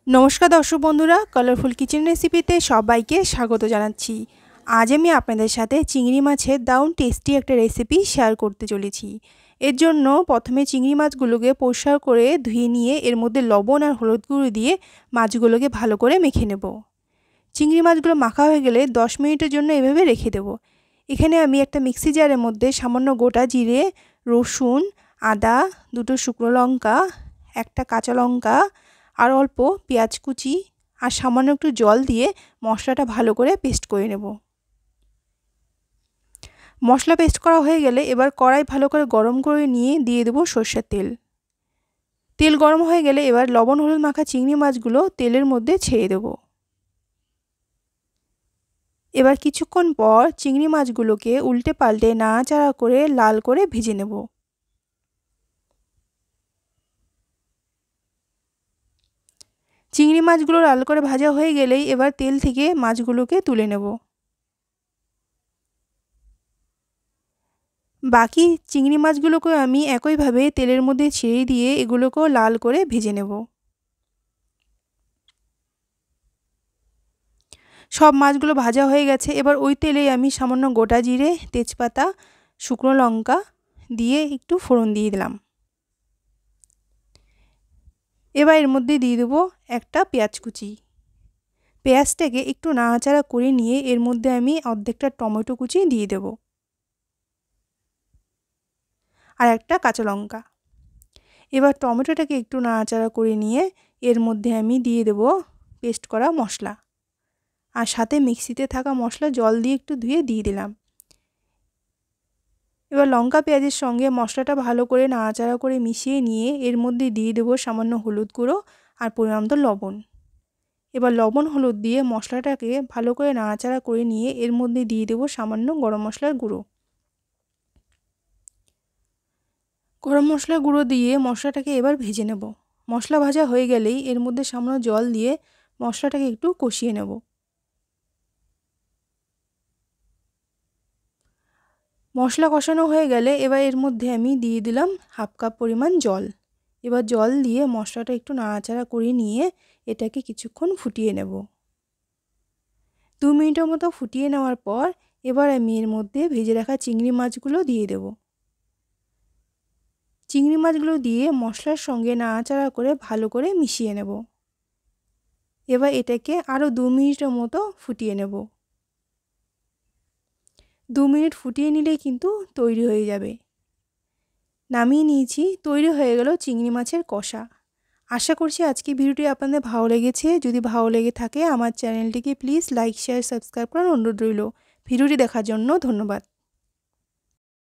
নমস্কার দর্শক বন্ধুরা, কালারফুল কিচেন রেসিপিতে সবাইকে স্বাগত জানাচ্ছি। আজ আমি আপনাদের সাথে চিংড়ি মাছের দারুণ টেস্টি একটা রেসিপি শেয়ার করতে চলেছি। এর জন্য প্রথমে চিংড়ি মাছগুলোকে পরিষ্কার করে ধুয়ে নিয়ে এর মধ্যে লবণ আর হলুদ গুঁড়ো দিয়ে মাছগুলোকে ভালো করে মেখে নেব। চিংড়ি মাছগুলো মাখা হয়ে গেলে 10 মিনিটের জন্য এভাবে রেখে দেব। এখানে আমি একটা মিক্সি জারের মধ্যে সামান্য গোটা জিরে, রসুন, আদা, দুটো শুকনো লঙ্কা, একটা কাঁচা লঙ্কা আর অল্প পেঁয়াজ কুচি আর সামান্য একটু জল দিয়ে মশলাটা ভালো করে পেস্ট করে নেব। মশলা পেস্ট করা হয়ে গেলে এবার কড়াই ভালো করে গরম করে নিয়ে দিয়ে দেবো সরষের তেল। তেল গরম হয়ে গেলে এবার লবণ হলুদ মাখা চিংড়ি মাছগুলো তেলের মধ্যে ছেড়ে দেব। এবার কিছুক্ষণ পর চিংড়ি মাছগুলোকে উল্টে পাল্টে নাড়াচাড়া করে লাল করে ভেজে নেব। চিংড়ি মাছগুলো লাল করে ভাজা হয়ে গেলেই এবার তেল থেকে মাছগুলোকে তুলে নেব। বাকি চিংড়ি মাছগুলোকেও আমি একইভাবে তেলের মধ্যে ছেড়ে দিয়ে এগুলোকেও লাল করে ভেজে নেব। সব মাছগুলো ভাজা হয়ে গেছে। এবার ওই তেলেই আমি সামান্য গোটা জিরে, তেজপাতা, শুকনো লঙ্কা দিয়ে একটু ফোড়ন দিয়ে দিলাম। এবার এর মধ্যে দিয়ে দেবো একটা পেঁয়াজ কুচি। পেঁয়াজটাকে একটু নাড়াচাড়া করে নিয়ে এর মধ্যে আমি অর্ধেকটা টমেটো কুচি দিয়ে দেব আর একটা কাঁচা লঙ্কা। এবার টমেটোটাকে একটু নাড়াচাড়া করে নিয়ে এর মধ্যে আমি দিয়ে দেব পেস্ট করা মশলা আর সাথে মিক্সিতে থাকা মশলা জল দিয়ে একটু ধুয়ে দিয়ে দিলাম। এবার লঙ্কা পেঁয়াজের সঙ্গে মশলাটা ভালো করে নাড়াচাড়া করে মিশিয়ে নিয়ে এর মধ্যে দিয়ে দেবো সামান্য হলুদ গুঁড়ো আর পরিমাণ মতো লবণ। এবার লবণ হলুদ দিয়ে মশলাটাকে ভালো করে নাড়াচাড়া করে নিয়ে এর মধ্যে দিয়ে দেবো সামান্য গরম মশলার গুঁড়ো। গরম মশলার গুঁড়ো দিয়ে মশলাটাকে এবার ভেজে নেব। মশলা ভাজা হয়ে গেলেই এর মধ্যে সামান্য জল দিয়ে মশলাটাকে একটু কষিয়ে নেব। মশলা কষানো হয়ে গেলে এবার এর মধ্যে আমি দিয়ে দিলাম হাফ কাপ পরিমাণ জল। এবার জল দিয়ে মশলাটা একটু নাড়াচাড়া করে নিয়ে এটাকে কিছুক্ষণ ফুটিয়ে নেব। 2 মিনিটের মতো ফুটিয়ে নেওয়ার পর এবার আমি এর মধ্যে ভেজে রাখা চিংড়ি মাছগুলো দিয়ে দেব। চিংড়ি মাছগুলো দিয়ে মশলার সঙ্গে নাড়াচাড়া করে ভালো করে মিশিয়ে নেব। এবার এটাকে আরও 2 মিনিটের মতো ফুটিয়ে নেব। 2 মিনিট ফুটিয়ে নিলেই কিন্তু তৈরি হয়ে যাবে। নামিয়ে নিয়েছি, তৈরি হয়ে গেল চিংড়ি মাছের কষা। আশা করছি আজকের ভিডিওটি আপনাদের ভালো লেগেছে। যদি ভালো লেগে থাকে আমার চ্যানেলটিকে প্লিজ লাইক, শেয়ার, সাবস্ক্রাইব করার অনুরোধ রইল। ভিডিওটি দেখার জন্য ধন্যবাদ।